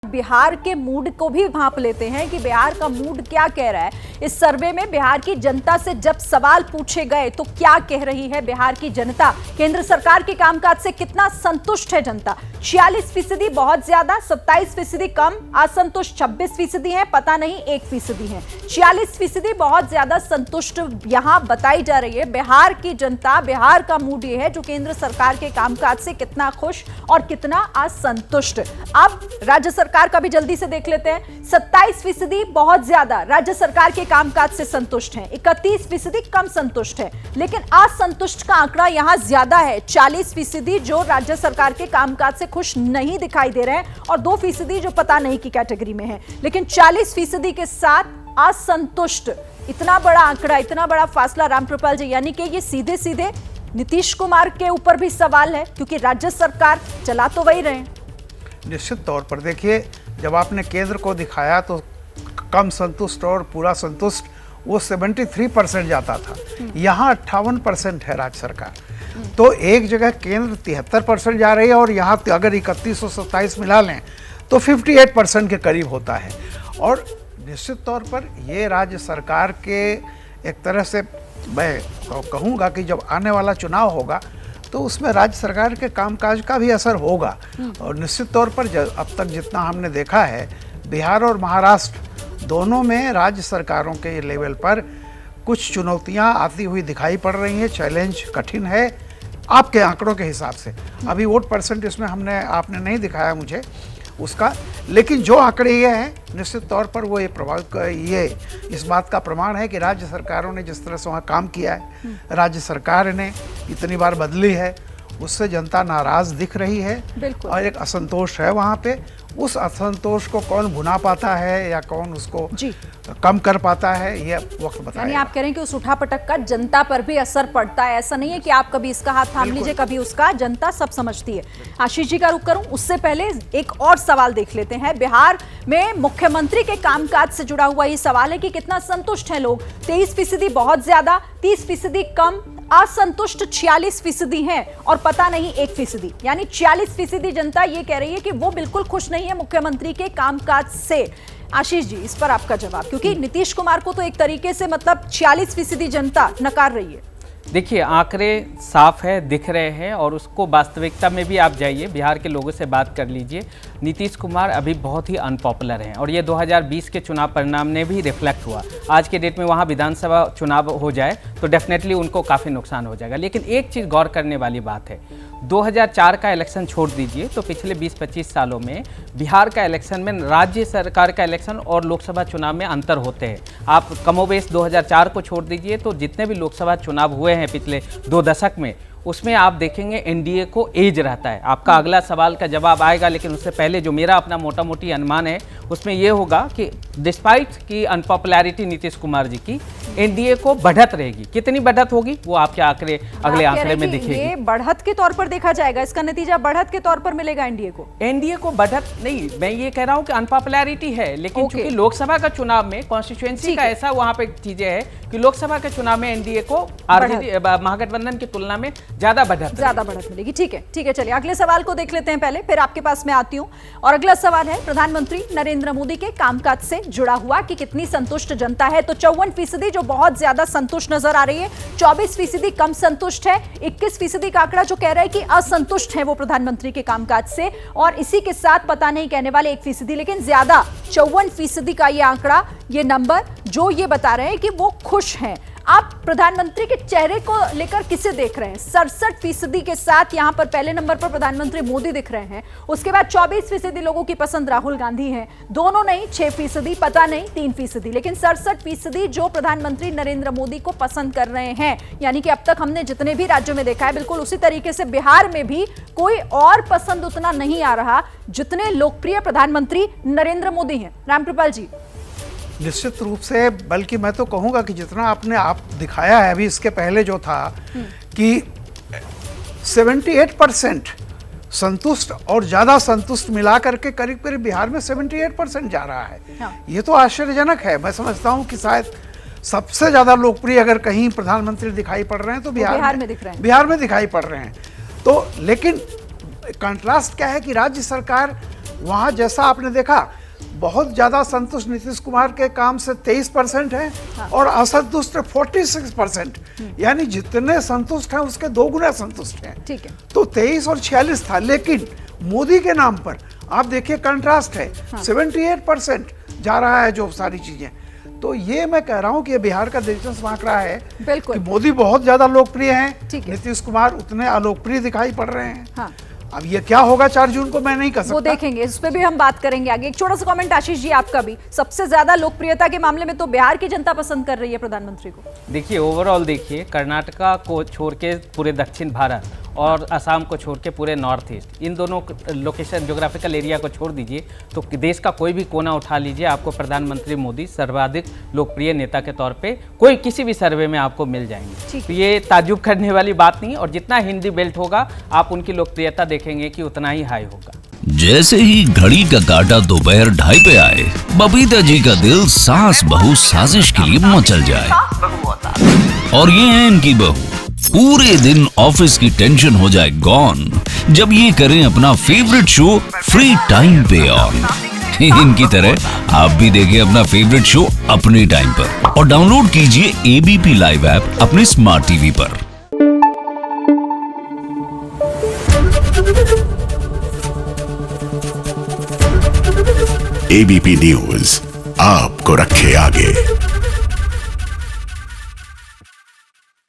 बिहार के मूड को भी भांप लेते हैं कि बिहार का मूड क्या कह रहा है। इस सर्वे में बिहार की जनता से जब सवाल पूछे गए तो क्या कह रही है बिहार की जनता, केंद्र सरकार के कामकाज से कितना संतुष्ट है जनता। 46% बहुत ज्यादा, 27% कम, असंतुष्ट 26% है, पता नहीं 1% है। 46% बहुत ज्यादा संतुष्ट यहां बताई जा रही है बिहार की जनता। बिहार का मूड ये है जो केंद्र सरकार के कामकाज से कितना खुश और कितना असंतुष्ट। अब राज्य सरकार का भी जल्दी से देख लेते हैं। 27% बहुत ज्यादा राज्य सरकार के कामकाज से संतुष्ट हैं, 31% कम संतुष्ट है, लेकिन असंतुष्ट का आंकड़ा यहां ज्यादा है। 40% जो राज्य सरकार के कामकाज से खुश नहीं दिखाई दे रहे हैं और 2% जो पता नहीं की कैटेगरी में है, लेकिन 40% के साथ असंतुष्ट। इतना बड़ा आंकड़ा, इतना बड़ा फासला रामकृपाल जी, यानी कि ये सीधे सीधे नीतीश कुमार के ऊपर भी सवाल है, क्योंकि राज्य सरकार चला तो वही रहे हैं। निश्चित तौर पर देखिए, जब आपने केंद्र को दिखाया तो कम संतुष्ट और पूरा संतुष्ट वो 73% जाता था, यहाँ 58% है राज्य सरकार। तो एक जगह केंद्र 73% जा रही है और यहाँ अगर 31 और 27 मिला लें तो 58% के करीब होता है। और निश्चित तौर पर ये राज्य सरकार के एक तरह से मैं कहूँगा कि जब आने वाला चुनाव होगा तो उसमें राज्य सरकार के कामकाज का भी असर होगा। और निश्चित तौर पर अब तक जितना हमने देखा है, बिहार और महाराष्ट्र दोनों में राज्य सरकारों के लेवल पर कुछ चुनौतियां आती हुई दिखाई पड़ रही हैं। चैलेंज कठिन है आपके आंकड़ों के हिसाब से। अभी वोट परसेंट इसमें आपने नहीं दिखाया मुझे उसका, लेकिन जो आंकड़े ये हैं निश्चित तौर पर वो ये इस बात का प्रमाण है कि राज्य सरकारों ने जिस तरह से वहाँ काम किया है, राज्य सरकार ने इतनी बार बदली है, उससे जनता नाराज दिख रही है और एक असंतोष है वहाँ पे। उस असंतोष को कौन भुना पाता है या कौन उसको कम कर पाता है, ये वक्त बताएगा। यानी आप कह रहे हैं कि उस उठापटक का जनता पर भी असर पड़ता है। ऐसा नहीं है कि आप कभी इसका हाथ थाम लीजिए, कभी उसका, जनता सब समझती है। आशीष जी का रुख करूं, उससे पहले एक और सवाल देख लेते हैं। बिहार में मुख्यमंत्री के कामकाज से जुड़ा हुआ ये सवाल है कि कितना संतुष्ट हैं लोग। 23% बहुत ज्यादा, 30% कम, असंतुष्ट 46% हैं और पता नहीं 1%। यानी 46% जनता ये कह रही है कि वो बिल्कुल खुश नहीं है मुख्यमंत्री के कामकाज से। आशीष जी, इस पर आपका जवाब, क्योंकि नीतीश कुमार को तो एक तरीके से मतलब 46% जनता नकार रही है। देखिए, आंकड़े साफ है, दिख रहे हैं और उसको वास्तविकता में भी आप जाइए, बिहार के लोगों से बात कर लीजिए। नीतीश कुमार अभी बहुत ही अनपॉपुलर हैं और ये 2020 के चुनाव परिणाम ने भी रिफ्लेक्ट हुआ। आज के डेट में वहाँ विधानसभा चुनाव हो जाए तो डेफिनेटली उनको काफ़ी नुकसान हो जाएगा। लेकिन एक चीज़ गौर करने वाली बात है, 2004 का इलेक्शन छोड़ दीजिए तो पिछले 20-25 सालों में बिहार का इलेक्शन में राज्य सरकार का इलेक्शन और लोकसभा चुनाव में अंतर होते हैं। आप कमोबेश 2004 को छोड़ दीजिए तो जितने भी लोकसभा चुनाव हुए हैं पिछले 2 दशक में, उसमें आप देखेंगे एनडीए को एज रहता है। आपका अगला सवाल का जवाब आएगा, लेकिन उससे पहले जो मेरा अपना मोटा मोटी अनुमान है उसमें यह होगा कि डिस्पाइट की अनपॉपुलैरिटी नीतीश कुमार जी की, एनडीए को बढ़त रहेगी। कितनी बढ़त होगी वो आपके आंकड़े अगले आंकड़े में दिखेगी। ये बढ़त के तौर पर देखा जाएगा, इसका नतीजा बढ़त के तौर पर मिलेगा एनडीए को। एनडीए को बढ़त नहीं, मैं ये कह रहा हूँ कि अनपॉपुलैरिटी है, लेकिन चूंकि लोकसभा का चुनाव में कॉन्स्टिट्यूएंसी का ऐसा वहां पे चीजें है कि लोकसभा के चुनाव में एनडीए को महागठबंधन की तुलना में ज्यादा बढ़त मिलेगी। ठीक है, चलिए अगले सवाल को देख लेते हैं पहले, फिर आपके पास मैं आती हूं। और अगला सवाल है प्रधानमंत्री नरेंद्र मोदी के कामकाज से जुड़ा हुआ कि कितनी संतुष्ट जनता है। तो 54% जो बहुत ज्यादा संतुष्ट नजर आ रही है, 24% कम संतुष्ट है, 21% का आंकड़ा जो कह रहा है कि असंतुष्ट है वो प्रधानमंत्री के कामकाज से, और इसी के साथ पता नहीं कहने वाले 1%। लेकिन ज्यादा 54% का ये आंकड़ा, ये नंबर जो ये बता रहे हैं कि वो खुश हैं। आप प्रधानमंत्री के चेहरे को लेकर किसे देख रहे हैं? 67% के साथ यहां पर पहले नंबर पर प्रधानमंत्री मोदी दिख रहे हैं। उसके बाद 24% लोगों की पसंद राहुल गांधी है, दोनों नहीं 6%, पता नहीं 3%, लेकिन 67% जो प्रधानमंत्री नरेंद्र मोदी को पसंद कर रहे हैं। यानी कि अब तक हमने जितने भी राज्यों में देखा है, बिल्कुल उसी तरीके से बिहार में भी कोई और पसंद उतना नहीं आ रहा जितने लोकप्रिय प्रधानमंत्री नरेंद्र मोदी हैं। रामकृपाल जी। निश्चित रूप से, बल्कि मैं तो कहूँगा कि जितना आप दिखाया है अभी, इसके पहले जो था कि 78% संतुष्ट और ज़्यादा संतुष्ट मिला करके करीब करीब बिहार में 78% जा रहा है। ये तो आश्चर्यजनक है। मैं समझता हूँ कि शायद सबसे ज़्यादा लोकप्रिय अगर कहीं प्रधानमंत्री दिखाई पड़ रहे हैं तो बिहार में दिखाई पड़ रहे हैं। तो लेकिन कंट्रास्ट क्या है कि राज्य सरकार वहाँ जैसा आपने देखा, बहुत ज़्यादा संतुष्ट नीतीश कुमार के काम से 23% है और असंतुष्ट 46%। यानी जितने संतुष्ट हैं उसके 2 गुना संतुष्ट हैं। ठीक है। तो 23 और 46 था, लेकिन मोदी के नाम पर आप देखिए कंट्रास्ट है। 78% जा रहा है जो सारी चीजें। तो ये मैं कह रहा हूँ कि ये बिहार का दिलचस्प आंकड़ा है बिल्कुल। कि मोदी बहुत ज्यादा लोकप्रिय हैं, ठीक है। नीतीश कुमार उतने अलोकप्रिय दिखाई पड़ रहे हैं। हाँ। अब ये क्या होगा 4 जून को मैं नहीं कह सकता। वो देखेंगे, इस पे भी हम बात करेंगे आगे। एक छोटा सा कमेंट आशीष जी आपका भी। सबसे ज्यादा लोकप्रियता के मामले में तो बिहार की जनता पसंद कर रही है प्रधानमंत्री को। देखिए ओवरऑल देखिए, कर्नाटका को छोड़ के पूरे दक्षिण भारत और असम को छोड़ के पूरे नॉर्थ ईस्ट, इन दोनों लोकेशन ज्योग्राफिकल एरिया को छोड़ दीजिए तो देश का कोई भी कोना उठा लीजिए, आपको प्रधानमंत्री मोदी सर्वाधिक लोकप्रिय नेता के तौर पे कोई किसी भी सर्वे में आपको मिल जाएंगे। तो ये ताज्जुब करने वाली बात नहीं, और जितना हिंदी बेल्ट होगा आप उनकी लोकप्रियता देखेंगे कि उतना ही हाई होगा। जैसे ही घड़ी का काटा दोपहर 2:30 पे आए, बबीता जी का दिल सास बहू साजिश के लिए मचल जाए। और ये है इनकी बहू, पूरे दिन ऑफिस की टेंशन हो जाए गॉन जब ये करें अपना फेवरेट शो फ्री टाइम पे ऑन। इनकी तरह आप भी देखिए अपना फेवरेट शो अपने टाइम पर और डाउनलोड कीजिए एबीपी लाइव ऐप अपने स्मार्ट टीवी पर। एबीपी न्यूज आपको रखे आगे।